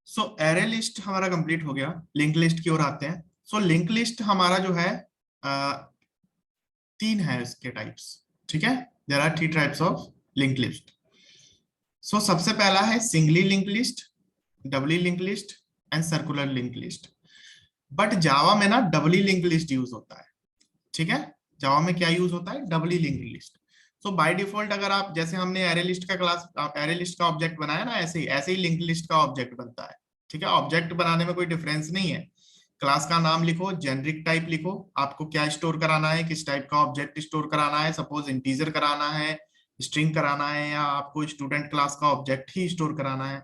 सो array list हमारा complete हो गया, लिंक लिस्ट की ओर आते हैं। सो लिंक लिस्ट हमारा जो है तीन है इसके टाइप्स, ठीक है। There are three types of link list. So सबसे पहला है singly link list, doubly link list and circular link list. But Java में ना डबली लिंक लिस्ट यूज होता है, ठीक है। जावा में क्या यूज होता है, doubly link list. So by default अगर आप, जैसे हमने एरे लिस्ट का क्लास, एरे लिस्ट का ऑब्जेक्ट बनाया ना, ऐसे ही लिंक लिस्ट का ऑब्जेक्ट बनता है, ठीक है। ऑब्जेक्ट बनाने में कोई डिफरेंस नहीं है। क्लास का नाम लिखो, जेनरिक टाइप लिखो, आपको क्या स्टोर कराना है, किस टाइप का ऑब्जेक्ट स्टोर कराना है, सपोज इंटीजर कराना है, स्ट्रिंग कराना है, या आपको स्टूडेंट क्लास का ऑब्जेक्ट ही स्टोर कराना है।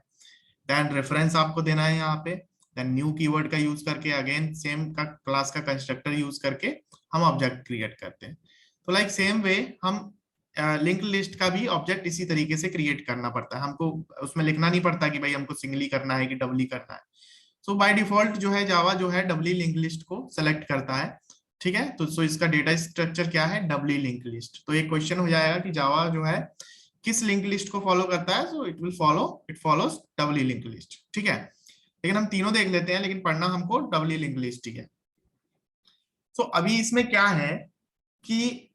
देन रेफरेंस आपको देना है यहाँ पे। देन न्यू कीवर्ड का यूज करके अगेन सेम का क्लास का कंस्ट्रक्टर यूज करके हम ऑब्जेक्ट क्रिएट करते हैं। तो लाइक सेम वे हम लिंक लिस्ट का भी ऑब्जेक्ट इसी तरीके से क्रिएट करना पड़ता है हमको। उसमें लिखना नहीं पड़ता कि भाई हमको सिंगली करना है कि डबली करना है। सो बाय डिफॉल्ट जो है जावा जो है डबली लिंक लिस्ट को सेलेक्ट करता है, ठीक है। तो सो इसका डेटा स्ट्रक्चर क्या है, डबली लिंक लिस्ट। तो एक क्वेश्चन हो जाएगा कि जावा जो है किस लिंक लिस्ट को फॉलो करता है। So it follows doubly link list, ठीक है। लेकिन हम तीनों देख लेते हैं, लेकिन पढ़ना हमको डबली लिंक लिस्ट ही है। सो अभी इसमें क्या है कि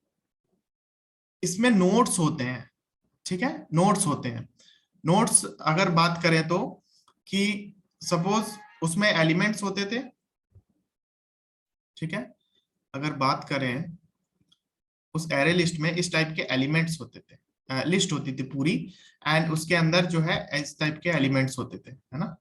इसमें नोड्स होते हैं, ठीक है। नोड्स होते हैं। नोड्स अगर बात करें तो कि सपोज उसमें एलिमेंट्स होते थे, ठीक है। अगर बात करें उस एरे लिस्ट में इस टाइप के एलिमेंट्स होते थे, लिस्ट होती थी पूरी, एंड उसके अंदर जो है इस टाइप के एलिमेंट्स होते थे, है ना।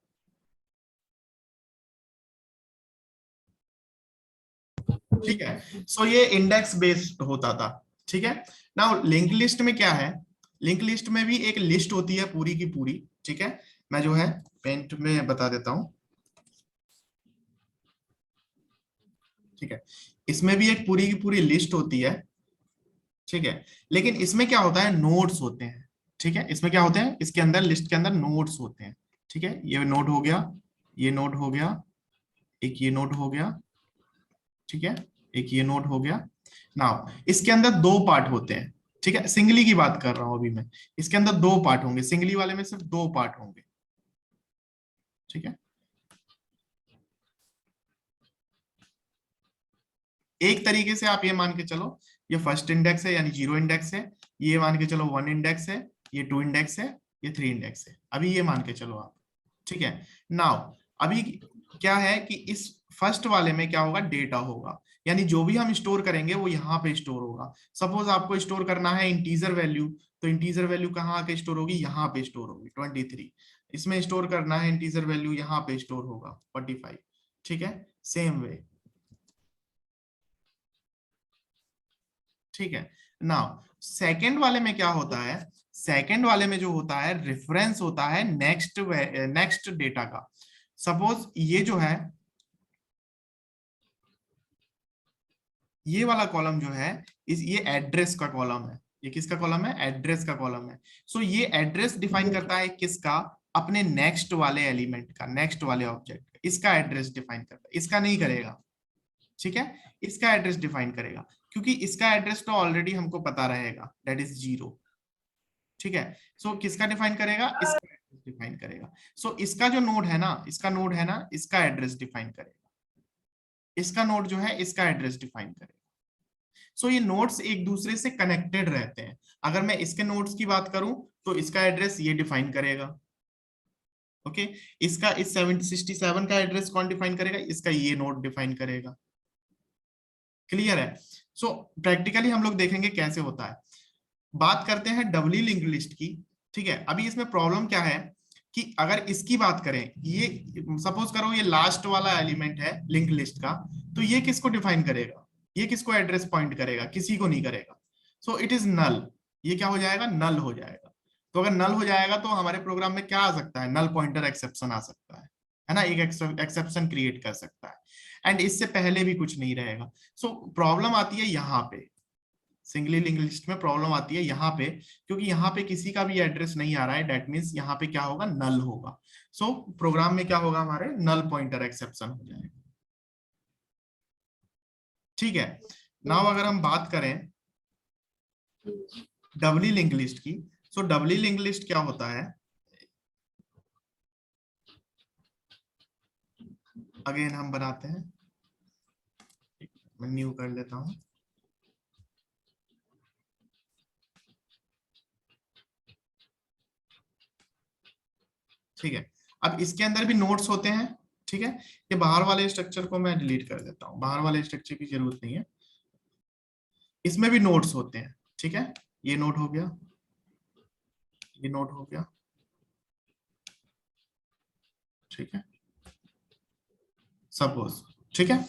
ठीक है। सो ये इंडेक्स बेस्ड होता था, ठीक है। नाउ लिंक लिस्ट में क्या है, लिंक लिस्ट में भी एक लिस्ट होती है पूरी की पूरी, ठीक है। मैं जो है पेंट में बता देता हूं, ठीक है। इसमें भी एक पूरी की पूरी लिस्ट होती है, ठीक है। लेकिन इसमें क्या होता है, नोड्स होते हैं, ठीक है। इसमें क्या होते हैं, इसके अंदर लिस्ट के अंदर नोड्स होते हैं, ठीक है। ये नोड हो गया, ये नोड हो गया, एक ये नोड हो गया, ठीक है, एक ये नोड हो गया। नाउ इसके अंदर दो पार्ट होते हैं, ठीक है। सिंगली की बात कर रहा हूं अभी मैं। इसके अंदर दो पार्ट होंगे, सिंगली वाले में सिर्फ दो पार्ट होंगे, ठीक है। एक तरीके से आप ये मान के चलो, ये फर्स्ट इंडेक्स है यानी जीरो इंडेक्स है, ये मान के चलो वन इंडेक्स है, ये टू इंडेक्स है, ये थ्री इंडेक्स है। अभी ये मान के चलो आप, ठीक है। नाउ अभी क्या है कि इस फर्स्ट वाले में क्या होगा, डेटा होगा, यानी जो भी हम स्टोर करेंगे वो यहाँ पे स्टोर होगा। सपोज आपको स्टोर करना है इंटीजर वैल्यू, तो इंटीजर वैल्यू कहाँ आके स्टोर होगी, यहाँ पे स्टोर होगी 23। इसमें स्टोर करना है इंटीजर वैल्यू, यहाँ पे स्टोर होगा 45, ठीक है। सेम वे, ठीक है। नाउ सेकंड वाले में क्या होता है, सेकंड वाले में जो होता है रेफरेंस होता है नेक्स्ट डेटा का। सपोज ये जो है, ये वाला कॉलम जो है ये एड्रेस का कॉलम है। ये किसका कॉलम है, एड्रेस का कॉलम है। सो ये एड्रेस डिफाइन करता है किसका, अपने नेक्स्ट वाले एलिमेंट का, नेक्स्ट वाले ऑब्जेक्ट का, इसका एड्रेस डिफाइन करता है, इसका नहीं करेगा, ठीक है। इसका एड्रेस डिफाइन करेगा, क्योंकि इसका एड्रेस तो ऑलरेडी हमको पता रहेगा, दैट इज जीरो, ठीक है। सो किसका डिफाइन करेगा, इसका एड्रेस डिफाइन करेगा। सो इसका जो नोड है ना, इसका नोड है ना, इसका एड्रेस डिफाइन करेगा, इसका नोड जो है इसका एड्रेस डिफाइन करेगा। सो ये नोड्स एक दूसरे से कनेक्टेड रहते हैं। अगर मैं इसके नोड्स की बात करूं तो इसका एड्रेस ये डिफाइन करेगा, ओके। इसका इस 767 का एड्रेस कौन डिफाइन करेगा, इसका ये नोड डिफाइन करेगा। क्लियर है। सो प्रैक्टिकली हम लोग देखेंगे कैसे होता है। बात करते हैं डबली लिंक लिस्ट की, ठीक है। अभी इसमें प्रॉब्लम क्या है कि अगर इसकी बात करें, ये सपोज करो ये लास्ट वाला एलिमेंट है लिंक लिस्ट का, तो ये किसको डिफाइन करेगा, ये किसको एड्रेस पॉइंट करेगा, किसी को नहीं करेगा। So it is null. ये क्या हो जाएगा, नल हो जाएगा। तो अगर नल हो जाएगा तो हमारे प्रोग्राम में क्या आ सकता है, नल पॉइंटर एक्सेप्शन आ सकता है ना, एक एक्सेप्शन क्रिएट कर सकता है। एंड इससे पहले भी कुछ नहीं रहेगा। सो प्रॉब्लम आती है यहाँ पे, सिंगली लिंक लिस्ट में प्रॉब्लम आती है यहाँ पे, क्योंकि यहाँ पे किसी का भी एड्रेस नहीं आ रहा है, दैट मीन्स यहाँ पे क्या होगा, नल होगा। सो प्रोग्राम में क्या होगा, हमारे नल पॉइंटर एक्सेप्शन हो जाएगा, ठीक है। नाउ अगर हम बात करें डबली लिंक लिस्ट की, सो डबली लिंक लिस्ट क्या होता है, अगेन हम बनाते हैं, मैं न्यू कर लेता हूं। ठीक है, अब इसके अंदर भी नोट्स होते हैं। ठीक है, ये बाहर वाले स्ट्रक्चर को मैं डिलीट कर देता हूँ, बाहर वाले स्ट्रक्चर की जरूरत नहीं है, इसमें भी नोट्स होते हैं। ठीक है, ये नोट हो गया, ये नोट हो गया। ठीक है, सपोज, ठीक है,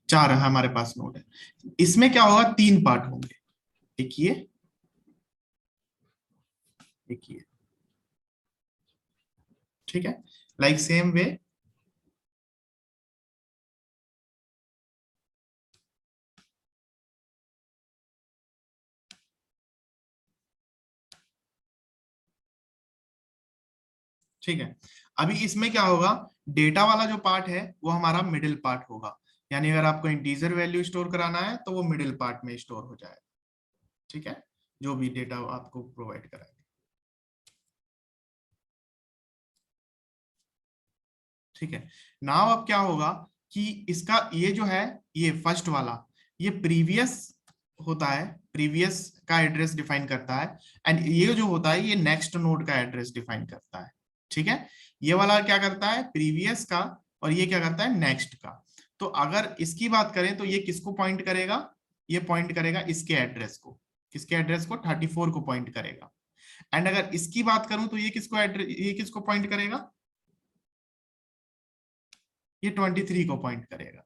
चार है हमारे पास नोट है। इसमें क्या होगा, तीन पार्ट होंगे, एक ये, एक ये। ठीक है, लाइक सेम वे ठीक है, अभी इसमें क्या होगा, डेटा वाला जो पार्ट है वो हमारा मिडिल पार्ट होगा, यानी अगर आपको इंटीजर वैल्यू स्टोर कराना है तो वो मिडिल पार्ट में स्टोर हो जाएगा। ठीक है, जो भी डेटा आपको प्रोवाइड कराएगा। ठीक है, नाउ अब क्या होगा कि इसका ये जो है, ये फर्स्ट वाला, ये प्रीवियस होता है, प्रीवियस का एड्रेस डिफाइन करता है, एंड ये जो होता है ये नेक्स्ट नोड का एड्रेस डिफाइन करता है। ठीक है, ये वाला क्या करता है, प्रीवियस का, और ये क्या करता है, नेक्स्ट का। तो अगर इसकी बात करें तो ये किसको पॉइंट करेगा, ये पॉइंट करेगा इसके एड्रेस को, किसके एड्रेस को, 34 को पॉइंट करेगा। एंड अगर इसकी बात करूं तो ये किसको एड्रेस, ये किसको पॉइंट करेगा, ये 23 को पॉइंट करेगा।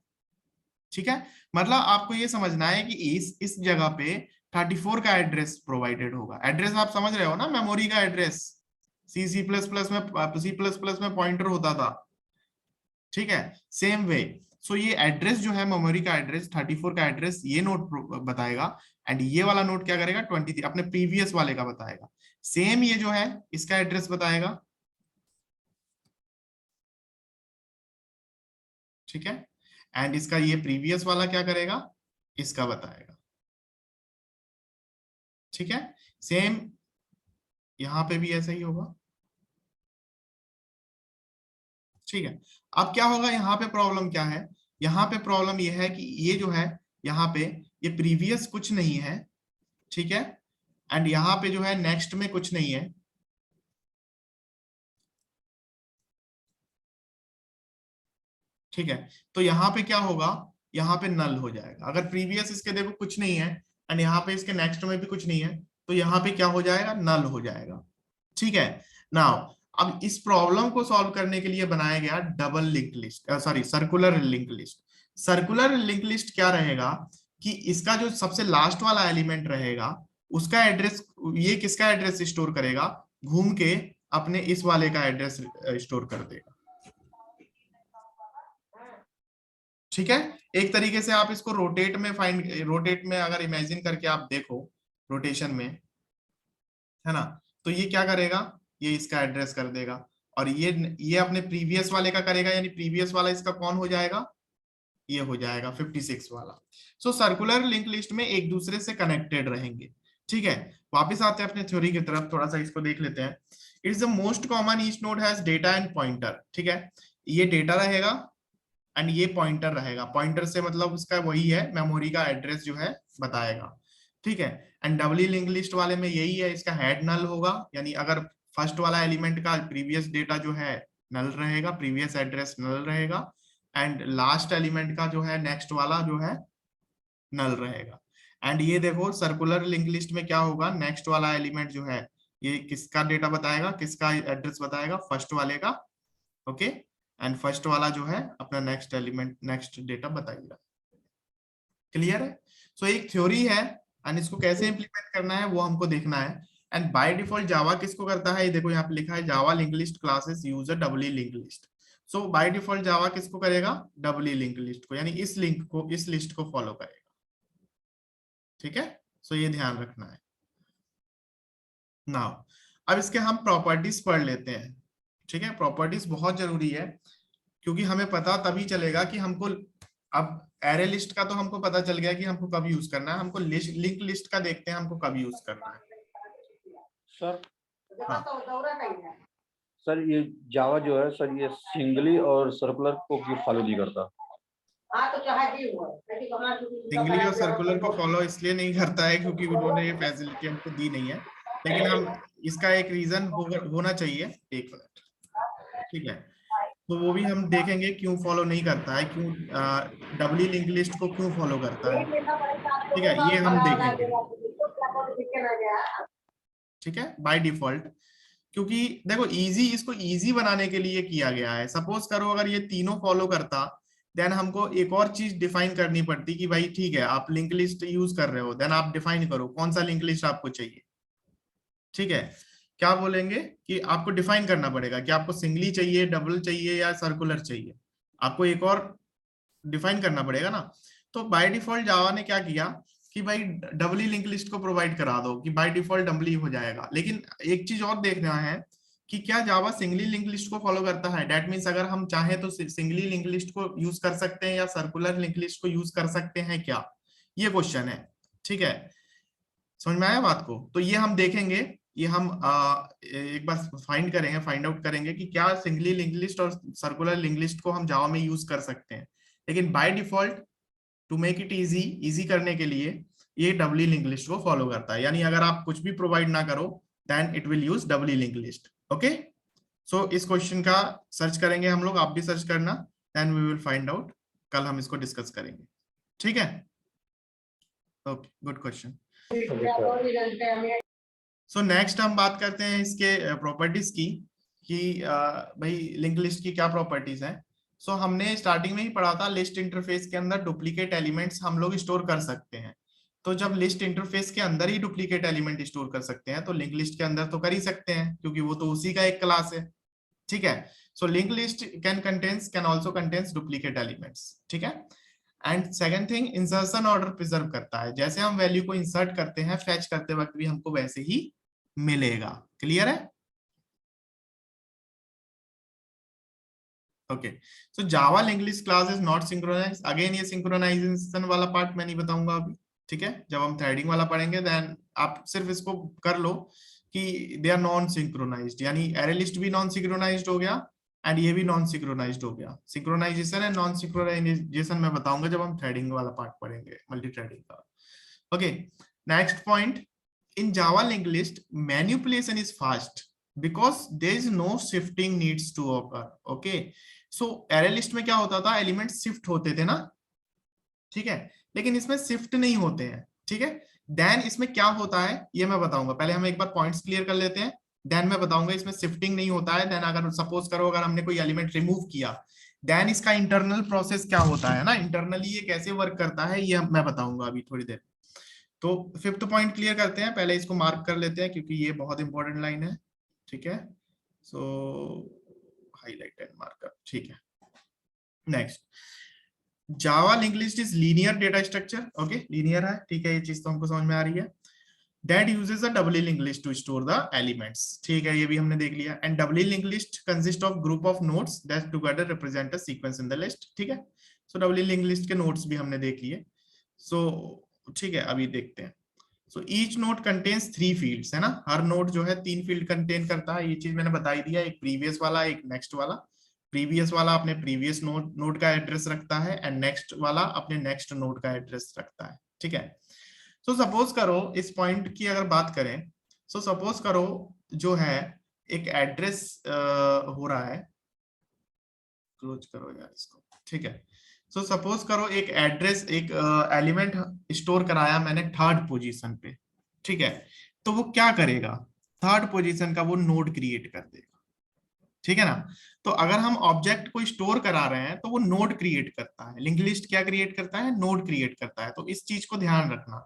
ठीक है, मतलब आपको ये समझना है कि इस जगह पे 34 का एड्रेस प्रोवाइडेड होगा। एड्रेस आप समझ रहे हो ना, मेमोरी का एड्रेस, सी प्लस प्लस में, C++ में पॉइंटर होता था। ठीक है, सेम वे, सो ये एड्रेस जो है मेमोरी का एड्रेस, 34 का एड्रेस ये नोट बताएगा, एंड ये वाला नोट क्या करेगा, 23 अपने प्रीवियस वाले का बताएगा। सेम ये जो है इसका एड्रेस बताएगा। ठीक है, एंड इसका ये प्रीवियस वाला क्या करेगा, इसका बताएगा। ठीक है, सेम यहां पे भी ऐसा ही होगा। ठीक है, अब क्या होगा, यहाँ पे प्रॉब्लम क्या है, यहाँ पे प्रॉब्लम ये है कि ये जो है, यहाँ पे ये प्रीवियस कुछ नहीं है। ठीक है, एंड यहाँ पे जो है नेक्स्ट में कुछ नहीं है। ठीक है, तो यहाँ पे क्या होगा, यहाँ पे नल हो जाएगा। अगर प्रीवियस इसके देखो कुछ नहीं है, एंड यहाँ पे इसके नेक्स्ट में भी कुछ नहीं है, तो यहाँ पे क्या हो जाएगा, नल हो जाएगा। ठीक है, नाउ अब इस प्रॉब्लम को सॉल्व करने के लिए बनाया गया double link list, sorry circular link list. Circular link list क्या रहेगा कि इसका जो सबसे लास्ट वाला एलिमेंट रहेगा उसका एड्रेस, ये किसका एड्रेस स्टोर करेगा, घूम के अपने इस वाले का एड्रेस स्टोर कर देगा। ठीक है, एक तरीके से आप इसको रोटेट में फाइंड, रोटेट में अगर इमेजिन करके आप देखो, रोटेशन में, है ना, तो ये क्या करेगा, ये इसका एड्रेस कर देगा, और ये अपने प्रीवियस वाले का करेगा, यानी प्रीवियस वाला इसका कौन हो जाएगा, ये हो जाएगा 56 वाला। सो सर्कुलर लिंक लिस्ट में एक दूसरे से कनेक्टेड रहेंगे। ठीक है, वापस आते हैं अपने थ्योरी की तरफ, थोड़ा सा इसको देख लेते हैं। It's the most common, each node has data and pointer. ठीक है, ये डेटा रहेगा एंड ये पॉइंटर रहेगा। पॉइंटर से मतलब उसका वही है, मेमोरी का एड्रेस जो है बताएगा। ठीक है, एंड डबली लिंक लिस्ट वाले में यही है, इसका हेड नल होगा, यानी अगर फर्स्ट वाला एलिमेंट का प्रीवियस डेटा जो है नल रहेगा, प्रीवियस एड्रेस नल रहेगा, एंड लास्ट एलिमेंट का जो है नेक्स्ट वाला जो है नल रहेगा। एंड ये देखो सर्कुलर लिंक लिस्ट में क्या होगा, नेक्स्ट वाला एलिमेंट जो है ये किसका डेटा बताएगा, किसका एड्रेस बताएगा, फर्स्ट वाले का। ओके, एंड फर्स्ट वाला जो है अपना नेक्स्ट एलिमेंट, नेक्स्ट डेटा बताइएगा। क्लियर है, सो एक थ्योरी है, एंड इसको कैसे इंप्लीमेंट करना है वो हमको देखना है। एंड बाय डिफॉल्ट जावा किसको करता है, ये देखो यहाँ पे लिखा है, Java link list classes use a doubly link list. So by default Java किसको करेगा, डबली लिंक लिस्ट को, यानी इस लिंक को, इस लिस्ट को फॉलो करेगा। ठीक है, सो ये ध्यान रखना है। नाउ अब इसके हम प्रॉपर्टीज पढ़ लेते हैं। ठीक है, प्रॉपर्टीज बहुत जरूरी है, क्योंकि हमें पता तभी चलेगा कि हमको, अब एरे लिस्ट का तो हमको पता चल गया कि हमको कब यूज करना है, हमको लिंक लिस्ट का देखते हैं हमको कब यूज करना है। सर हाँ सर ये जावा जो है सर, ये सिंगली और सर्कुलर को क्यों फॉलो नहीं करता? सिंगली और सर्कुलर को फॉलो इसलिए नहीं करता है क्योंकि उन्होंने ये फैसिलिटी हमको दी नहीं है, लेकिन हम इसका एक रीजन होना चाहिए। एक मिनट, ठीक है, तो वो भी हम देखेंगे क्यों फॉलो नहीं करता है, क्यों डबली लिंक लिस्ट को क्यों फॉलो करता है, ठीक है, ये हम देखेंगे। ठीक है, बाय डिफॉल्ट, क्योंकि देखो इजी, इसको इजी बनाने के लिए किया गया है। सपोज करो अगर ये तीनों फॉलो करता, देन हमको एक और चीज डिफाइन करनी पड़ती कि भाई ठीक है आप लिंक लिस्ट यूज कर रहे हो, देन आप डिफाइन करो कौन सा लिंक लिस्ट आपको चाहिए। ठीक है, क्या बोलेंगे कि आपको डिफाइन करना पड़ेगा कि आपको सिंगली चाहिए, डबल चाहिए या सर्कुलर चाहिए, आपको एक और डिफाइन करना पड़ेगा ना। तो बाय डिफॉल्ट जावा ने क्या किया कि भाई डबली लिंक लिस्ट को प्रोवाइड करा दो कि बाय डिफॉल्ट डबली हो जाएगा। लेकिन एक चीज और देखना है कि क्या जावा सिंगली लिंक लिस्ट को फॉलो करता है। डेट मीन्स अगर हम चाहें तो सिंगली लिंक लिस्ट को यूज कर सकते हैं या सर्कुलर लिंक लिस्ट को यूज कर सकते हैं क्या, ये क्वेश्चन है। ठीक है, समझ में आया बात को? तो ये हम देखेंगे, ये हम एक बार फाइंड करेंगे, फाइंड आउट करेंगे कि क्या सिंगली लिंक लिस्ट और सर्कुलर लिंक लिस्ट को हम जावा में यूज कर सकते हैं। लेकिन by default to make it easy, easy करने के लिए ये डबली लिंक लिस्ट को फॉलो करता है। यानी अगर आप कुछ भी प्रोवाइड ना करो then it will use doubly link list. Okay, so इस क्वेश्चन का सर्च करेंगे हम लोग, आप भी सर्च करना, then we will find out. कल हम इसको डिस्कस करेंगे, ठीक है? Okay, good question. So next हम बात करते हैं इसके प्रॉपर्टीज की कि भाई लिंक लिस्ट की क्या प्रॉपर्टीज हैं। सो हमने स्टार्टिंग में ही पढ़ा था लिस्ट इंटरफेस के अंदर डुप्लीकेट एलिमेंट्स हम लोग स्टोर कर सकते हैं। तो जब लिस्ट इंटरफेस के अंदर ही डुप्लीकेट एलिमेंट स्टोर कर सकते हैं तो लिंक लिस्ट के अंदर तो कर ही सकते हैं क्योंकि वो तो उसी का एक क्लास है। ठीक है, so link list can also contains duplicate elements. ठीक है, and second thing, insertion order preserve करता है। जैसे हम वैल्यू को इंसर्ट करते हैं फैच करते वक्त भी हमको वैसे ही मिलेगा। क्लियर है? Okay, so Java link list class is not synchronize. Again ये सिंक्रोनाइजेशन वाला पार्ट मैं नहीं बताऊंगा अभी। ठीक है, जब हम थ्रेडिंग वाला पढ़ेंगे देन आप सिर्फ इसको कर लो कि दे आर नॉन सिंक्रोनाइज्ड, यानी एरे लिस्ट भी नॉन सिंक्रोनाइज्ड हो गया एंड ये भी नॉन सिंक्रोनाइज्ड हो गया। सिंक्रोनाइजेशन एंड नॉन सिंक्रोनाइजेशन मैं बताऊंगा जब हम थ्रेडिंग वाला पार्ट पढ़ेंगे, मल्टी थ्रेडिंग का। Okay, next point, in Java linked list manipulation is fast because there is no shifting needs to occur. Okay, so array list में क्या होता था, एलिमेंट शिफ्ट होते थे ना, ठीक है, लेकिन इसमें शिफ्ट नहीं होते हैं। ठीक है, देन इसमें क्या होता है ये मैं बताऊंगा, पहले हम एक बार पॉइंट्स क्लियर कर लेते हैं, देन मैं बताऊंगा इसमें शिफ्टिंग नहीं होता है। देन अगर सपोज करो अगर हमने कोई एलिमेंट रिमूव किया देन इसका इंटरनल प्रोसेस क्या होता है ना, इंटरनली ये कैसे वर्क करता है ये मैं बताऊंगा अभी थोड़ी देर। तो फिफ्थ पॉइंट क्लियर करते हैं, पहले इसको मार्क कर लेते हैं क्योंकि ये बहुत इंपॉर्टेंट लाइन है। ठीक है, सो हाईलाइट एंड मार्कअप। ठीक है, next, Java link list is linear data structure. Okay, linear है, ठीक है, ये चीज तो हमको समझ में आ रही है। That uses a doubly link list to store the elements. ठीक है, ये भी हमने देख लिया। And doubly link list consist of group of nodes that together represent a sequence in the list. ठीक है, सो डबली लिंक लिस्ट के नोड्स भी हमने देख लिए। सो ठीक है, अभी देखते हैं। So each node contains 3 fields, है ना, हर नोड जो है 3 फील्ड कंटेन करता है। ये चीज मैंने बताई दिया, एक प्रीवियस वाला एक नेक्स्ट वाला। प्रीवियस वाला अपने प्रीवियस नोड का एड्रेस रखता है एंड नेक्स्ट वाला अपने नेक्स्ट नोड का एड्रेस रखता है। ठीक है, सो सपोज करो इस पॉइंट की अगर बात करें, सो सपोज करो जो है एक एड्रेस हो रहा है, क्लोज करो यार इसको। ठीक है, सो सपोज करो एक एड्रेस, एक एलिमेंट स्टोर कराया मैंने थर्ड पोजीशन पे। ठीक है, तो वो क्या करेगा, थर्ड पोजीशन का वो नोड क्रिएट कर देगा। ठीक है ना, तो अगर हम ऑब्जेक्ट को स्टोर करा रहे हैं तो वो नोड क्रिएट करता है। लिंक लिस्ट क्या क्रिएट करता है, नोड क्रिएट करता है। तो इस चीज को ध्यान रखना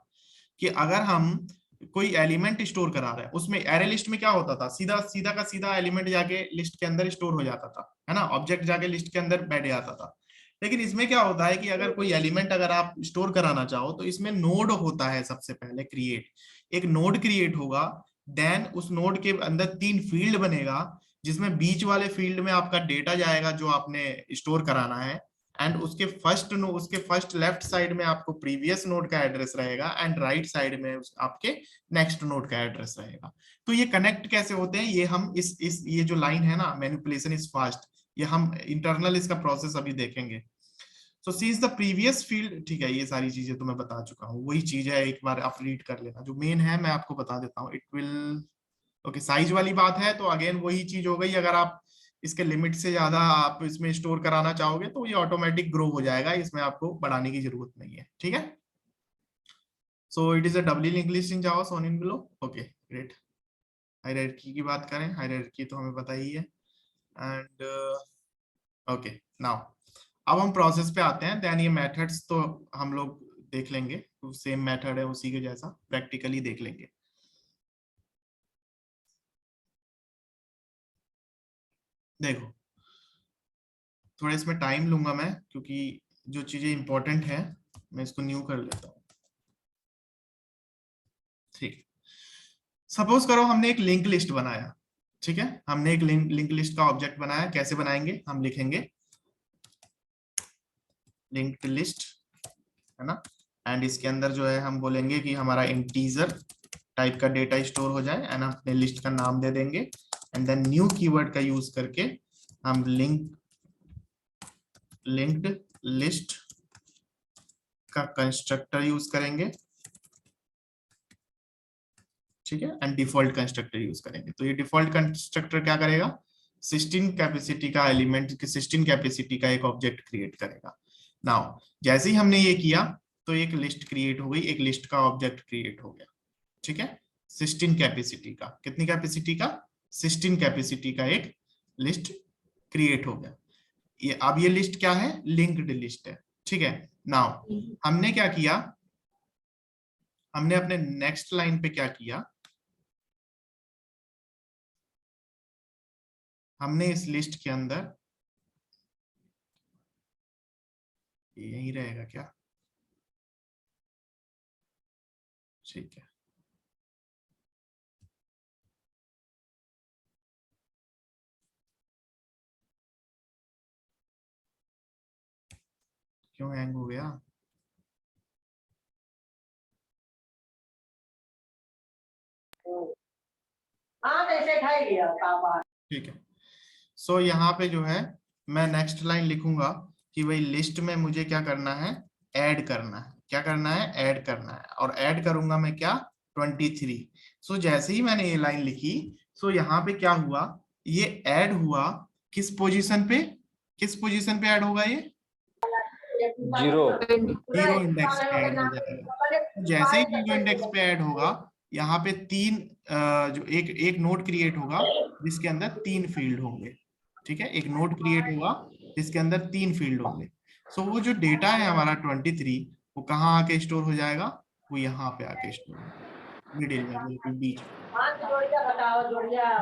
कि अगर हम कोई एलिमेंट स्टोर करा रहे हैं, उसमें एरे लिस्ट में क्या होता था, सीधा सीधा का सीधा एलिमेंट जाके लिस्ट के अंदर स्टोर हो जाता था, है ना, ऑब्जेक्ट जाके लिस्ट के अंदर बैठ जाता था। लेकिन इसमें क्या होता है कि अगर कोई एलिमेंट अगर आप स्टोर कराना चाहो तो इसमें नोड होता है सबसे पहले क्रिएट, एक नोड क्रिएट होगा। देन उस नोड के अंदर 3 फील्ड बनेगा जिसमें बीच वाले फील्ड में आपका डेटा जाएगा जो आपने स्टोर कराना है, एंड उसके फर्स्ट लेफ्ट साइड में आपको प्रीवियस नोड का एड्रेस रहेगा एंड राइट साइड में आपके नेक्स्ट नोड का एड्रेस रहेगा। तो ये कनेक्ट कैसे होते हैं, ये हम इस ये जो लाइन है ना, मैनिपुलेशन इज फास्ट, ये हम इंटरनल इसका प्रोसेस अभी देखेंगे। सो सीज द प्रीवियस फील्ड, ठीक है, ये सारी चीजें तो मैं बता चुका हूँ, वही चीज है, एक बार आप रीड कर लेना। जो मेन है मैं आपको बता देता हूँ, इट विल ओके। साइज वाली बात है तो अगेन वही चीज हो गई, अगर आप इसके लिमिट से ज्यादा आप इसमें स्टोर कराना चाहोगे तो ये ऑटोमेटिक ग्रो हो जाएगा, इसमें आपको बढ़ाने की जरूरत नहीं है, ठीक है। So it is a doubly link list in Java shown in below. Okay great. Hierarchy की बात करें, हायरार्की तो हमें पता ही है। एंड ओके नाउ अब हम प्रोसेस पे आते हैं। देन ये मेथड्स तो हम लोग देख लेंगे, सेम मेथड है उसी के जैसा, प्रैक्टिकली देख लेंगे। देखो थोड़ा इसमें टाइम लूंगा मैं, क्योंकि जो चीजें इंपॉर्टेंट है मैं इसको न्यू कर लेता हूँ, ठीक। सपोज करो हमने एक लिंक लिस्ट बनाया, ठीक है, हमने एक लिंक लिस्ट का ऑब्जेक्ट बनाया। कैसे बनाएंगे, हम लिखेंगे लिंक्ड लिस्ट, है ना, एंड इसके अंदर जो है हम बोलेंगे कि हमारा इंटीजर टाइप का डेटा स्टोर हो जाए, एंड अपने लिस्ट का नाम दे देंगे, एंड देन न्यू कीवर्ड का यूज करके हम लिंक्ड लिस्ट का कंस्ट्रक्टर यूज करेंगे, ठीक है, एंड डिफॉल्ट कंस्ट्रक्टर यूज करेंगे। तो ये डिफॉल्ट कंस्ट्रक्टर क्या करेगा, 16 कैपेसिटी का एलिमेंट, 16 कैपेसिटी का एक ऑब्जेक्ट क्रिएट करेगा। नाउ जैसे ही हमने ये किया तो एक लिस्ट क्रिएट हो गई, एक लिस्ट का ऑब्जेक्ट क्रिएट हो गया, ठीक है, 16 कैपेसिटी का। कितनी कैपेसिटी का, 16 कैपेसिटी का एक लिस्ट क्रिएट हो गया। ये अब ये लिस्ट क्या है, लिंक्ड लिस्ट है, ठीक है। नाउ हमने क्या किया, हमने अपने नेक्स्ट लाइन पे क्या किया, हमने इस लिस्ट के अंदर, यही रहेगा क्या, ठीक है, क्यों हैंग हो गया, ठीक है। सो यहाँ पे जो है मैं नेक्स्ट लाइन लिखूंगा कि भाई लिस्ट में मुझे क्या करना है, ऐड करना है। क्या करना है, ऐड करना है, और ऐड करूंगा मैं क्या, 23। सो जैसे ही मैंने ये लाइन लिखी, सो यहाँ पे क्या हुआ, ये ऐड हुआ किस पोजीशन पे, किस पोजीशन पे ऐड होगा, ये जीरो जीरो इंडेक्स पे ऐड हो जाएगा। जैसे ही जीरो इंडेक्स पे ऐड होगा, यहाँ पे तीन जो एक नोड क्रिएट होगा जिसके अंदर 3 फील्ड होंगे, ठीक है, एक नोड क्रिएट होगा जिसके अंदर 3 फील्ड होंगे। सो वो जो डेटा है हमारा 23, वो कहाँ आके स्टोर हो जाएगा, वो यहाँ पे आके स्टोर होगा, मिडिल में, बिल्कुल बीच में।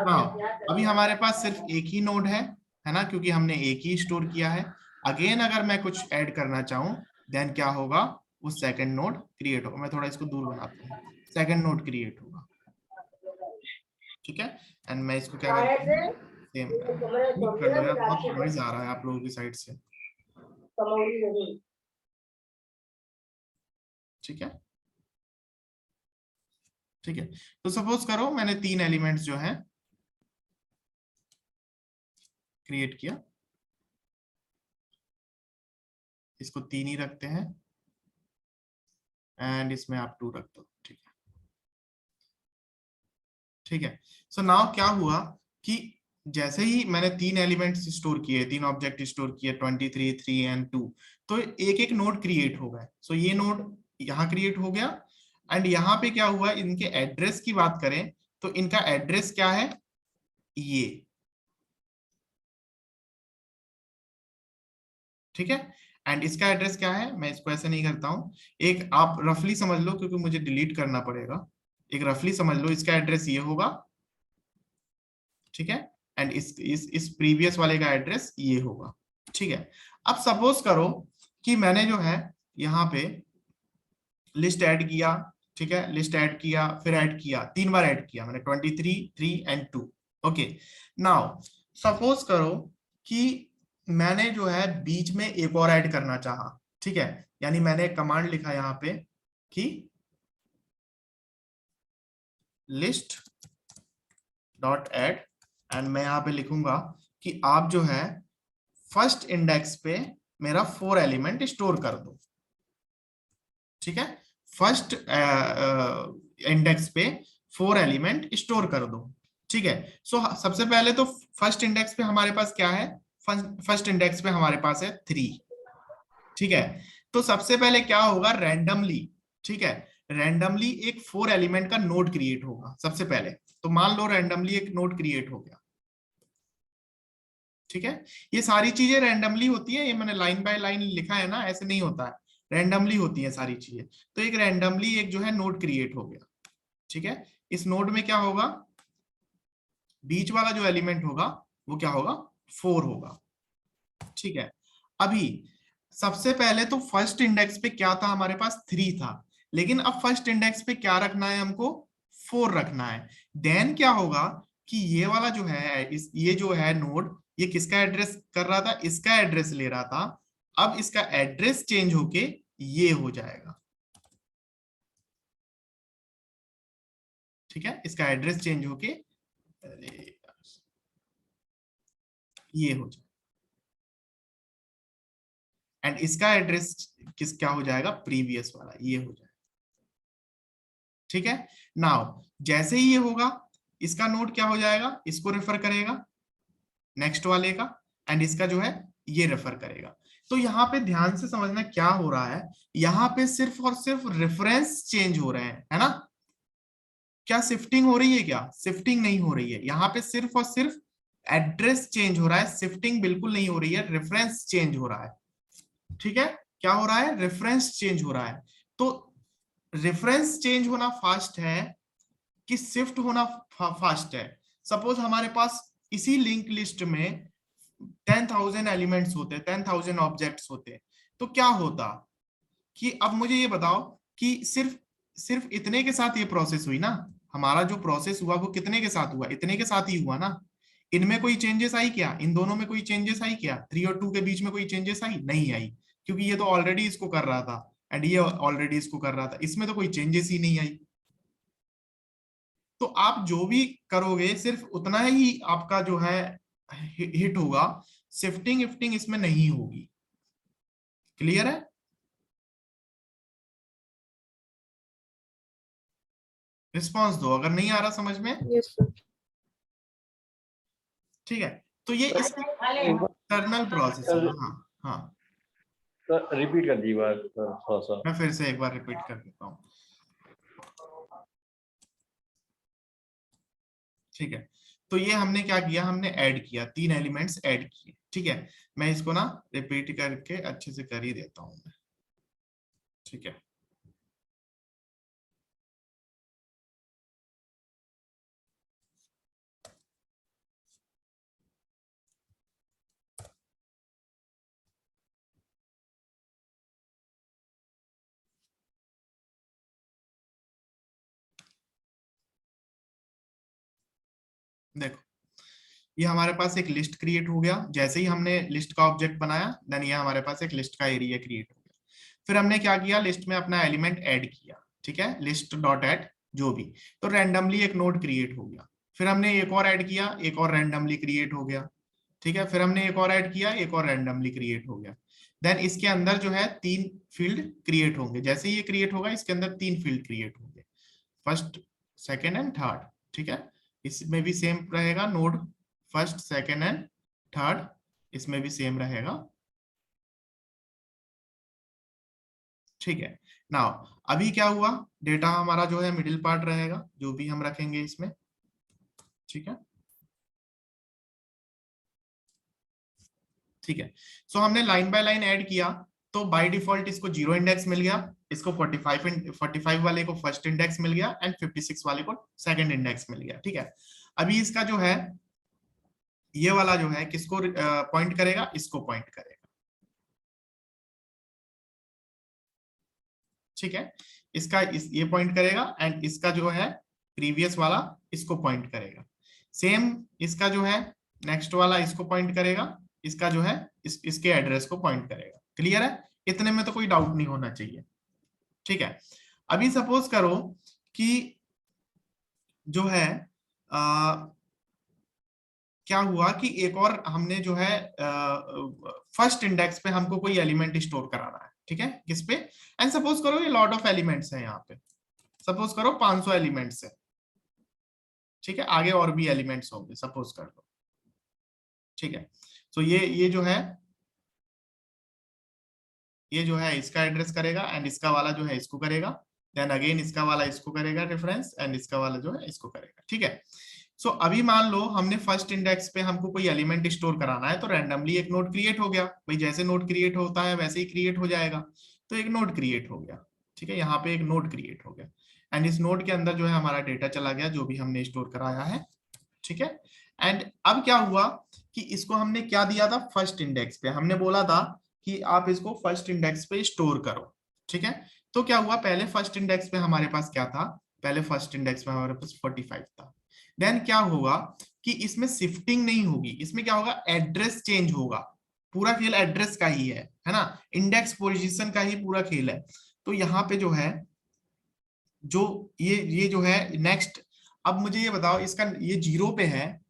हाँ अभी हमारे पास सिर्फ एक ही नोड है ना, क्योंकि हमने एक ही स्टोर किया है। अगेन अगर मैं कुछ ऐड करना चाहूँ देन क्या होगा, वो सेकंड नोड क्रिएट होगा। मैं थोड़ा इसको दूर बनाता हूँ, सेकंड नोड क्रिएट होगा, ठीक है। एंड मैं इसको क्या करता हूँ, सेम कर दो यार, बहुत नॉइज आ रहा है आप लोगों की साइड से, ठीक है, ठीक है। तो सपोज करो मैंने 3 एलिमेंट्स जो है क्रिएट किया, इसको 3 ही रखते हैं एंड इसमें आप 2 रख दो, ठीक है, ठीक है। सो नाउ क्या हुआ कि जैसे ही मैंने 3 एलिमेंट्स स्टोर किए, 3 ऑब्जेक्ट स्टोर किए, 23, 3 एंड 2, तो एक एक नोड क्रिएट हो गए। सो ये नोड यहाँ क्रिएट हो गया, एंड यहाँ पे क्या हुआ, इनके एड्रेस की बात करें तो इनका एड्रेस क्या है, ये, ठीक है। एंड इसका एड्रेस क्या है, मैं इसको ऐसे नहीं करता हूं, एक आप रफली समझ लो क्योंकि मुझे डिलीट करना पड़ेगा, एक रफली समझ लो, इसका एड्रेस ये होगा, ठीक है, एंड इस प्रीवियस वाले का एड्रेस ये होगा, ठीक है। अब सपोज करो कि मैंने जो है यहाँ पे लिस्ट ऐड किया, ठीक है, लिस्ट ऐड किया, फिर ऐड किया, 3 बार ऐड किया मैंने, 23, 3 एंड 2। ओके नाउ सपोज करो कि मैंने जो है बीच में एक और ऐड करना चाहा, ठीक है, यानी मैंने कमांड लिखा यहाँ पे कि लिस्ट डॉट ऐड, एंड मैं यहाँ पे लिखूंगा कि आप जो है फर्स्ट इंडेक्स पे मेरा 4 एलिमेंट स्टोर कर दो, ठीक है, फर्स्ट इंडेक्स पे 4 एलिमेंट स्टोर कर दो, ठीक है। सो सबसे पहले तो फर्स्ट इंडेक्स पे हमारे पास क्या है, फर्स्ट इंडेक्स पे हमारे पास है 3, ठीक है। तो सबसे पहले क्या होगा, रैंडमली, ठीक है, रैंडमली एक 4 एलिमेंट का नोड क्रिएट होगा सबसे पहले। तो मान लो रैंडमली एक नोड क्रिएट हो गया, ठीक है। ये सारी चीजें रैंडमली होती है, ये मैंने लाइन बाय लाइन लिखा है ना, ऐसे नहीं होता है, रैंडमली होती है सारी चीजें। तो एक रैंडमली एक जो है नोड क्रिएट हो गया, ठीक है। इस नोड में क्या होगा, बीच वाला जो एलिमेंट होगा वो क्या होगा, 4 होगा, ठीक है। अभी सबसे पहले तो फर्स्ट इंडेक्स पे क्या था, हमारे पास 3 था, लेकिन अब फर्स्ट इंडेक्स पे क्या रखना है हमको, 4 रखना है। देन क्या होगा कि ये वाला जो है, ये जो है नोड, ये किसका एड्रेस कर रहा था, इसका एड्रेस ले रहा था। अब इसका एड्रेस चेंज होके ये हो जाएगा, ठीक है, इसका एड्रेस चेंज होके ये हो जाएगा, एंड इसका एड्रेस किस क्या हो जाएगा, प्रीवियस वाला ये हो जाएगा, ठीक है। नाउ जैसे ही ये होगा, इसका नोड क्या हो जाएगा, इसको रेफर करेगा नेक्स्ट वाले का, एंड इसका जो है ये रेफर करेगा। तो यहाँ पे ध्यान से समझना क्या हो रहा है, यहाँ पे सिर्फ और सिर्फ रेफरेंस चेंज हो रहे हैं, है ना। क्या शिफ्टिंग हो रही है, क्या शिफ्टिंग नहीं हो रही है, यहाँ पे सिर्फ और सिर्फ एड्रेस चेंज हो रहा है, शिफ्टिंग बिल्कुल नहीं हो रही है, रेफरेंस चेंज हो रहा है, ठीक है। क्या हो रहा है, रेफरेंस चेंज हो रहा है। तो रेफरेंस चेंज होना फास्ट है कि शिफ्ट होना फास्ट है। सपोज हमारे पास इसी लिंक लिस्ट में 10,000 एलिमेंट्स होते, 10,000 ऑब्जेक्ट्स होते, तो क्या होता कि अब मुझे ये बताओ कि सिर्फ सिर्फ इतने के साथ ये प्रोसेस हुई ना, हमारा जो प्रोसेस हुआ वो कितने के साथ हुआ, इतने के साथ ही हुआ ना। इनमें कोई चेंजेस आई क्या, इन दोनों में कोई चेंजेस आई क्या, 3 और 2 के बीच में कोई चेंजेस आई, नहीं आई, क्योंकि ये तो ऑलरेडी इसको कर रहा था एंड ये ऑलरेडी इसको कर रहा था, इसमें तो कोई चेंजेस ही नहीं आई। तो आप जो भी करोगे सिर्फ उतना ही आपका जो है हिट होगा, शिफ्टिंग इफ्टिंग इसमें नहीं होगी। क्लियर है, रिस्पॉन्स दो अगर नहीं आ रहा समझ में। Yes sir. ठीक है, तो ये इसका इंटरनल प्रोसेस है। हाँ हाँ, सर रिपीट कर दी बार सर थोड़ा सा। मैं फिर से एक बार रिपीट कर देता हूँ, ठीक है। तो ये हमने क्या किया, हमने ऐड किया, 3 एलिमेंट्स ऐड किए, ठीक है। मैं इसको ना रिपीट करके अच्छे से कर ही देता हूँ मैं, ठीक है। देखो, ये हमारे पास एक लिस्ट क्रिएट हो गया, जैसे ही हमने लिस्ट का ऑब्जेक्ट बनाया देन ये हमारे पास एक लिस्ट का एरिया क्रिएट हो गया। फिर हमने क्या किया, लिस्ट में अपना एलिमेंट ऐड किया, ठीक है, लिस्ट डॉट ऐड जो भी, तो रैंडमली एक नोड क्रिएट हो गया। फिर हमने एक और ऐड किया, एक और रैंडमली क्रिएट हो गया, ठीक है। फिर हमने एक और ऐड किया, एक और रैंडमली क्रिएट हो गया। देन इसके अंदर जो है 3 फील्ड क्रिएट होंगे, जैसे ये क्रिएट होगा इसके अंदर 3 फील्ड क्रिएट होंगे, फर्स्ट सेकेंड एंड थर्ड, ठीक है। इसमें भी सेम रहेगा node, first second and third, इसमें भी सेम रहेगा, ठीक है। नाउ अभी क्या हुआ, डेटा हमारा जो है मिडिल पार्ट रहेगा, जो भी हम रखेंगे इसमें, ठीक है, ठीक है। सो हमने लाइन बाय लाइन ऐड किया, तो बाय डिफॉल्ट इसको 0 इंडेक्स मिल गया, इसको 45 वाले को फर्स्ट इंडेक्स मिल गया एंड 56 वाले को सेकंड इंडेक्स मिल गया, ठीक है। अभी इसका जो है ये वाला जो है किसको पॉइंट करेगा, इसको पॉइंट करेगा, ठीक है। इसका ये पॉइंट करेगा एंड इसका जो है प्रीवियस वाला इसको पॉइंट करेगा। सेम इसका जो है नेक्स्ट वाला इसको पॉइंट करेगा इसका जो है इसके एड्रेस को पॉइंट करेगा। क्लियर है? इतने में तो कोई डाउट नहीं होना चाहिए। ठीक है, अभी सपोज करो कि जो है क्या हुआ कि एक और हमने जो है फर्स्ट इंडेक्स पे हमको कोई एलिमेंट स्टोर कराना है। ठीक है, किस पे? एंड सपोज करो ये लॉट ऑफ एलिमेंट्स है यहाँ पे, सपोज करो 500 एलिमेंट्स है। ठीक है, आगे और भी एलिमेंट्स होंगे सपोज कर लो। ठीक है, तो ये जो है इसका एड्रेस करेगा, एंड इसका वाला जो है इसको करेगा, देन अगेन इसका वाला इसको करेगा रेफरेंस, एंड इसका वाला जो है इसको करेगा। ठीक है, सो अभी मान लो हमने फर्स्ट इंडेक्स पे हमको कोई एलिमेंट स्टोर कराना है, तो रैंडमली एक नोड क्रिएट हो गया। भाई जैसे नोड क्रिएट होता है वैसे ही क्रिएट हो जाएगा, तो एक नोड क्रिएट हो गया। ठीक है, यहाँ पे एक नोड क्रिएट हो गया, एंड इस नोड के अंदर जो है हमारा डेटा चला गया जो भी हमने स्टोर कराया है। ठीक है, एंड अब क्या हुआ कि इसको हमने क्या दिया था, फर्स्ट इंडेक्स पे हमने बोला था कि आप इसको फर्स्ट इंडेक्स पे स्टोर करो। ठीक है, तो क्या हुआ, पहले फर्स्ट इंडेक्स पे हमारे पास क्या था, पहले फर्स्ट इंडेक्स में हमारे पास 45 था। देन क्या होगा कि इसमें शिफ्टिंग नहीं होगी, इसमें क्या होगा, एड्रेस चेंज होगा। पूरा खेल एड्रेस का ही है ना, इंडेक्स पोजीशन का ही पूरा खेल है। तो यहाँ पे जो है जो ये जो है नेक्स्ट, अब मुझे ये बताओ, इसका ये 0 पे है,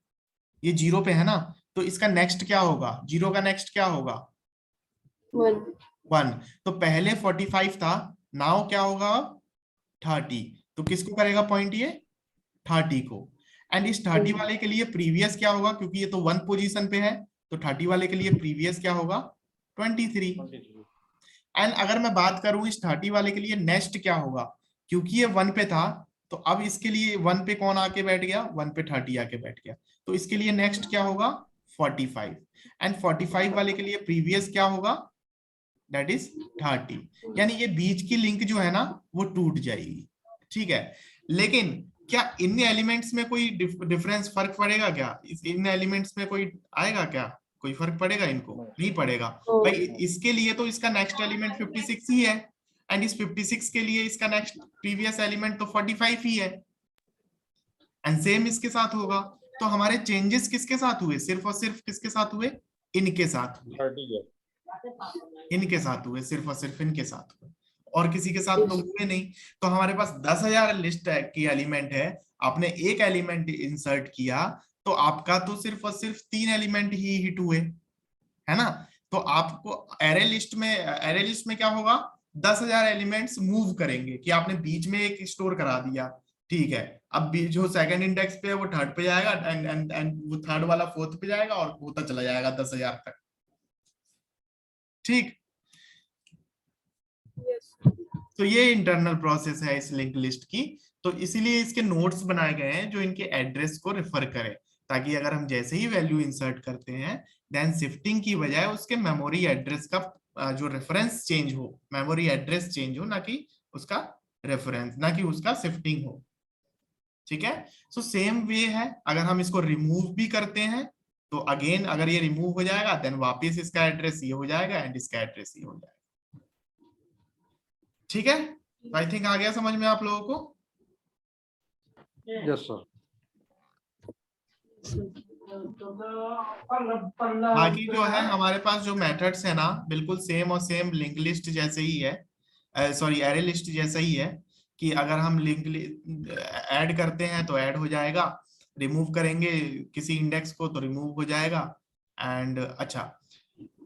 ये 0 पे है ना, तो इसका नेक्स्ट क्या होगा, 0 का नेक्स्ट क्या होगा, 1। तो पहले 45 था, नाउ क्या होगा 30। तो किसको करेगा पॉइंट, ये 30 को। एंड इस 30 वाले के लिए प्रीवियस क्या होगा, क्योंकि ये तो 1 पोजीशन पे है, तो 30 वाले के लिए प्रीवियस क्या होगा 23। एंड अगर मैं बात करूं इस 30 वाले के लिए नेक्स्ट क्या होगा, क्योंकि ये 1 पे था, तो अब इसके लिए 1 पे कौन आके बैठ गया, 1 पे 30 आके बैठ गया, तो इसके लिए नेक्स्ट क्या होगा 45। एंड 45 वाले के लिए प्रीवियस क्या होगा, दैट इज 30। यानी ये बीच की लिंक जो है ना वो टूट जाएगी। ठीक है, लेकिन क्या इन एलिमेंट्स में कोई डिफरेंस, फर्क पड़ेगा क्या, इन एलिमेंट्स में कोई आएगा क्या, कोई फर्क पड़ेगा इनको, नहीं पड़ेगा। भाई इसके लिए तो इसका नेक्स्ट एलिमेंट 56 ही है, एंड इस 56 के लिए इसका नेक्स्ट प्रीवियस एलिमेंट तो 45 ही है, एंड सेम इसके साथ होगा। तो हमारे चेंजेस किसके साथ हुए, सिर्फ और सिर्फ किसके साथ हुए, इनके साथ हुए, इनके साथ हुए, सिर्फ और सिर्फ इनके साथ हुए, और किसी के साथ तो हुए नहीं। तो हमारे पास 10,000 लिस्ट की एलिमेंट है, आपने एक एलिमेंट इंसर्ट किया, तो आपका तो सिर्फ और सिर्फ 3 एलिमेंट ही हिट हुए, है ना। तो आपको एरे लिस्ट में क्या होगा, 10,000 एलिमेंट्स मूव करेंगे, कि आपने बीच में एक स्टोर करा दिया। ठीक है, अब जो सेकंड इंडेक्स पे है वो थर्ड पे जाएगा, एंड वो थर्ड वाला फोर्थ पे जाएगा, और होता चला जाएगा 10,000 तक। ठीक, तो ये इंटरनल प्रोसेस है इस लिंक लिस्ट की। तो इसीलिए इसके नोट्स बनाए गए हैं जो इनके एड्रेस को रेफर करें, ताकि अगर हम जैसे ही वैल्यू इंसर्ट करते हैं, देन शिफ्टिंग की बजाय उसके मेमोरी एड्रेस का जो रेफरेंस चेंज हो, मेमोरी एड्रेस चेंज हो, ना कि उसका रेफरेंस, ना कि उसका शिफ्टिंग हो। ठीक है, सो सेम वे है, अगर हम इसको रिमूव भी करते हैं, तो अगेन अगर ये रिमूव हो जाएगा, देन वापिस इसका एड्रेस ये हो जाएगा, एंड इसका एड्रेस ये हो जाएगा। ठीक है, आई थिंक आ गया समझ में आप लोगों को। Yes sir. बाकी जो है हमारे पास जो मेथड्स है ना, बिल्कुल सेम और सेम लिंक लिस्ट जैसे ही है, सॉरी एरे लिस्ट जैसा ही है, कि अगर हम लिंक ऐड करते हैं तो ऐड हो जाएगा, रिमूव करेंगे किसी इंडेक्स को तो रिमूव हो जाएगा। एंड अच्छा,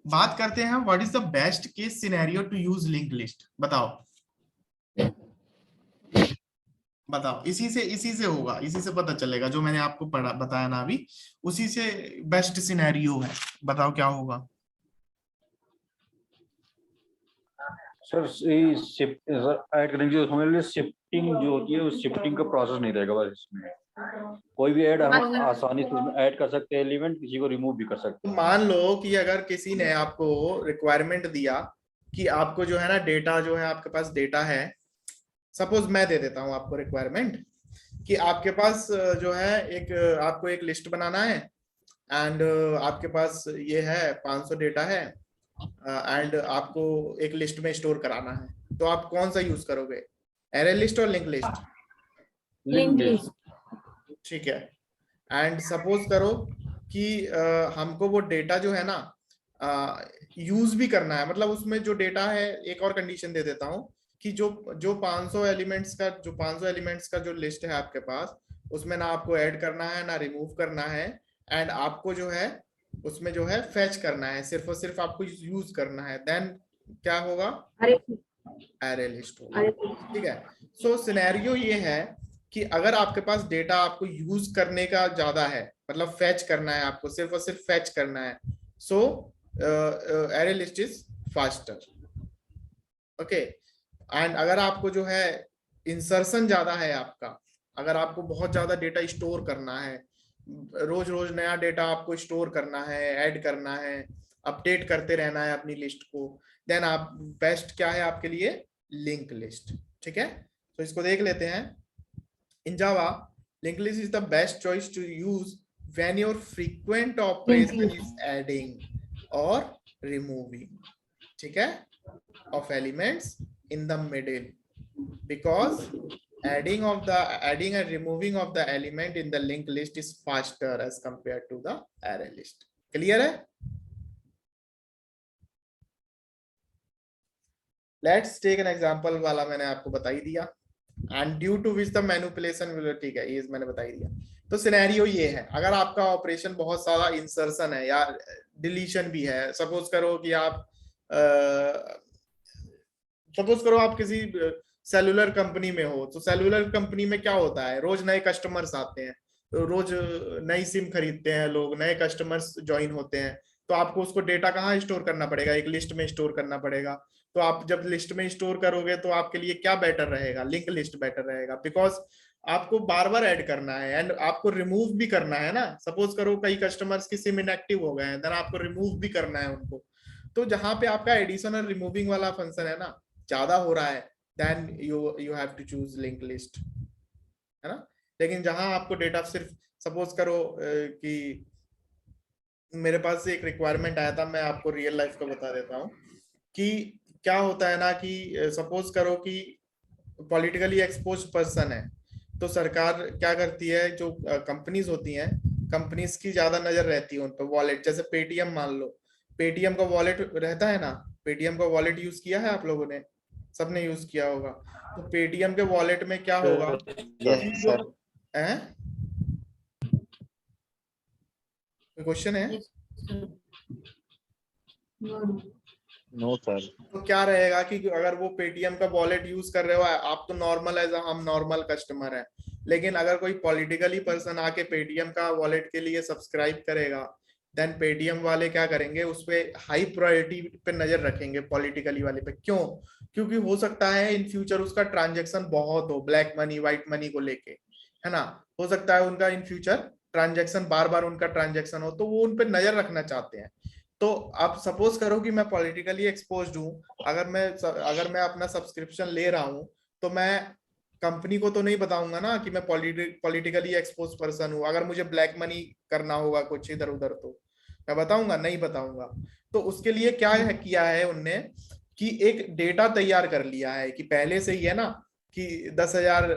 बात करते हैं what is the best case scenario to use link list. बताओ, इसी से होगा, इसी से पता चलेगा, जो मैंने आपको बताया ना अभी, उसी से बेस्ट सिनेरियो है। बताओ क्या होगा। सर ऐड करने की हमारे लिए शिफ्टिंग जो होती है, उस शिफ्टिंग का प्रोसेस नहीं रहेगा। बस इसमें कोई भी ऐड हम आसानी से उसमें ऐड कर सकते हैं एलिमेंट, किसी को रिमूव भी कर सकते हैं। मान लो कि अगर किसी ने आपको रिक्वायरमेंट दिया कि आपको जो है ना डेटा, जो है आपके पास डेटा है, सपोज मैं दे देता हूं आपको रिक्वायरमेंट कि आपके पास जो है एक आपको एक लिस्ट बनाना है, एंड आपके पास ये है 500 डेटा है, एंड आपको एक लिस्ट में स्टोर कराना है, तो आप कौन सा यूज करोगे, एरे लिस्ट और लिंक लिस्ट? Link list. ठीक है, एंड सपोज करो कि हमको वो डेटा जो है ना यूज भी करना है, मतलब उसमें जो डेटा है, एक और कंडीशन दे देता हूँ कि जो जो 500 एलिमेंट्स का जो लिस्ट है आपके पास, उसमें ना आपको ऐड करना है ना रिमूव करना है, एंड आपको जो है उसमें जो है फेच करना है, सिर्फ और सिर्फ आपको यूज करना है, देन क्या होगा, एरे लिस्ट होगा। ठीक है। सो सिनेरियो ये है कि अगर आपके पास डेटा आपको यूज करने का ज्यादा है, मतलब फेच करना है, आपको सिर्फ और सिर्फ फेच करना है, so array list is faster. Okay. And अगर आपको जो है इंसर्शन ज्यादा है आपका, अगर आपको बहुत ज्यादा डेटा स्टोर करना है, रोज रोज नया डेटा आपको स्टोर करना है, ऐड करना है, अपडेट करते रहना है अपनी लिस्ट को, देन आप बेस्ट क्या है आपके लिए, लिंक लिस्ट। ठीक है। तो इसको देख लेते हैं। In Java, link list is the best choice to use when your frequent operation is adding or removing, ठीक है, of elements in the middle, because adding and removing of the element in the linked list is faster as compared to the array list. Clear है? Let's take an example वाला मैंने आपको बता ही दिया, and due to which the manipulation will, ठीक है, ये मैंने बता ही दिया। तो सिनेरियो ये है, अगर आपका ऑपरेशन बहुत सारा इंसर्शन है या डिलीशन भी है, सपोज करो कि आप किसी सेलुलर कंपनी में हो, तो सेलुलर कंपनी में क्या होता है, रोज नए कस्टमर्स आते हैं, रोज नई सिम खरीदते हैं लोग, नए कस्टमर्स ज्वाइन होते हैं, तो आपको उसको डेटा कहाँ स्टोर करना पड़ेगा, एक लिस्ट में स्टोर करना पड़ेगा। तो आप जब लिस्ट में स्टोर करोगे तो आपके लिए क्या बेटर रहेगा, लिंक लिस्ट बेटर रहेगा, बिकॉज आपको बार बार ऐड करना है एंड आपको रिमूव भी करना है ना। सपोज करो कई कस्टमर्स की सिम इनएक्टिव हो गए हैं, देन आपको रिमूव भी करना है उनको। तो जहां पे आपका एडिशन और रिमूविंग वाला फंक्शन है ना ज्यादा हो रहा है, then you have to choose link list, है ना। लेकिन जहां आपको डेटा सिर्फ, सपोज करो कि मेरे पास से एक रिक्वायरमेंट आया था, मैं आपको रियल लाइफ का बता देता हूँ कि क्या होता है ना कि सपोज करो कि पॉलिटिकली एक्सपोज पर्सन है, तो सरकार क्या करती है, जो कंपनीज होती हैं, कंपनीज की ज्यादा नजर रहती है उन पर। वॉलेट जैसे पेटीएम मान लो, पेटीएम का वॉलेट रहता है ना, पेटीएम का वॉलेट यूज किया है आप लोगों ने, सबने यूज किया होगा। तो पेटीएम के वॉलेट में क्या होगा, है क्वेश्चन है, नो सर। तो क्या रहेगा कि अगर वो पेटीएम का वॉलेट यूज कर रहे हो आप, तो नॉर्मल एज हम नॉर्मल कस्टमर है, लेकिन अगर कोई पॉलिटिकली पर्सन आके पेटीएम का वॉलेट के लिए सब्सक्राइब करेगा, देन पेटीएम वाले क्या करेंगे, उस पे हाई प्रायोरिटी पे नजर रखेंगे, पॉलिटिकली वाले पे। क्यों? क्योंकि हो सकता है इन फ्यूचर उसका ट्रांजेक्शन बहुत हो, ब्लैक मनी व्हाइट मनी को लेके, है ना। हो सकता है उनका इन फ्यूचर ट्रांजेक्शन, बार बार उनका ट्रांजेक्शन हो, तो वो उन पर नजर रखना चाहते हैं। तो आप सपोज करो कि मैं पॉलिटिकली एक्सपोज्ड हूँ, अगर मैं अपना सब्सक्रिप्शन ले रहा हूँ, तो मैं कंपनी को तो नहीं बताऊंगा ना कि मैं पॉलिटिकली एक्सपोज पर्सन हूँ। अगर मुझे ब्लैक मनी करना होगा कुछ इधर उधर, तो मैं बताऊंगा, नहीं बताऊंगा। तो उसके लिए क्या है किया है उनने कि एक डेटा तैयार कर लिया है कि पहले से ही है ना कि 10,000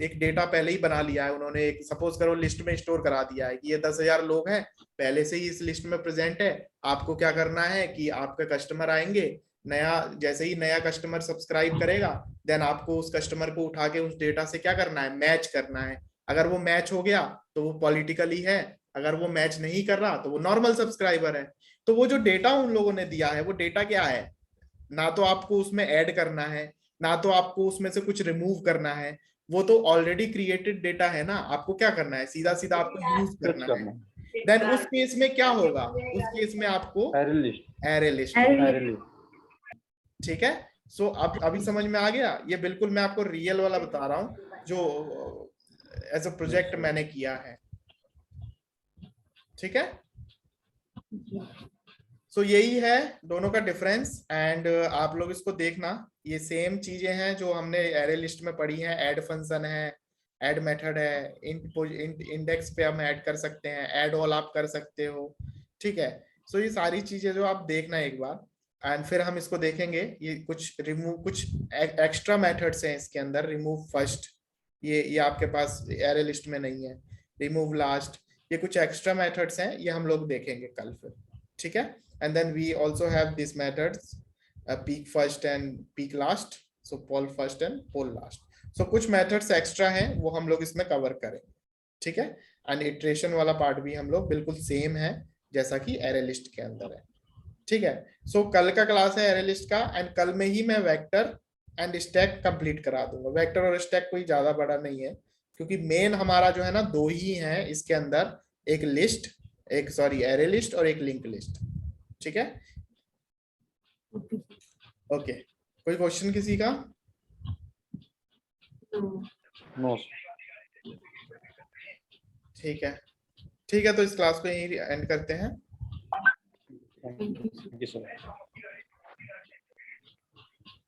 एक डेटा पहले ही बना लिया है उन्होंने, एक सपोज करो लिस्ट में स्टोर करा दिया है कि ये 10,000 लोग हैं, पहले से ही इस लिस्ट में प्रेजेंट है। आपको क्या करना है कि आपके कस्टमर आएंगे, जैसे ही नया कस्टमर सब्सक्राइब करेगा, देन आपको उस कस्टमर को उठा के उस डेटा से क्या करना है, मैच करना है। अगर वो मैच हो गया तो वो पॉलिटिकली है, अगर वो मैच नहीं कर रहा तो वो नॉर्मल सब्सक्राइबर है। तो वो जो डेटा उन लोगों ने दिया है, वो डेटा क्या है, ना तो आपको उसमें ऐड करना है, ना तो आपको उसमें से कुछ रिमूव करना है, वो तो ऑलरेडी क्रिएटेड डेटा है ना। आपको क्या करना है, सीधा सीधा आपको यूज करना है। देन उस केस में क्या होगा, उस केस में आपको एरे लिस्ट, ठीक है। सो अब अभी समझ में आ गया, ये बिल्कुल मैं आपको रियल वाला बता रहा हूँ जो एज अ प्रोजेक्ट मैंने किया है, ठीक है। सो यही है दोनों का डिफरेंस, एंड आप लोग इसको देखना, ये सेम चीजें हैं जो हमने एरे लिस्ट में पढ़ी हैं। ऐड फंक्शन है, ऐड मेथड है, इंडेक्स पे हम ऐड कर सकते हैं, ऐड ऑल आप कर सकते हो, ठीक है। सो ये सारी चीजें जो आप देखना एक बार, एंड फिर हम इसको देखेंगे। ये कुछ एक्स्ट्रा मेथड्स हैं इसके अंदर, रिमूव फर्स्ट, ये आपके पास एरे लिस्ट में नहीं है, रिमूव लास्ट, ये कुछ एक्स्ट्रा मेथड्स हैं, ये हम लोग देखेंगे कल फिर, ठीक है। And then we also have this methods peek first and peek last, so poll first and poll last. So कुछ मेथड्स एक्स्ट्रा हैं वो हम लोग इसमें कवर करेंगे, ठीक है। एंड इटरेशन वाला पार्ट भी हम लोग बिल्कुल सेम है जैसा कि एरे लिस्ट के अंदर है, ठीक है। सो कल का क्लास है एरे लिस्ट का, एंड कल में ही मैं वेक्टर एंड स्टैक कंप्लीट करा दूंगा। वेक्टर और स्टैक कोई ज्यादा बड़ा नहीं है, क्योंकि मेन हमारा जो है ना दो ही है इसके अंदर, एक लिस्ट, एक सॉरी एरे लिस्ट और एक लिंक लिस्ट, ठीक है। ओके, कोई क्वेश्चन किसी का? नो। ठीक है, ठीक है, तो इस क्लास को यहीं एंड करते हैं। Thank you sir.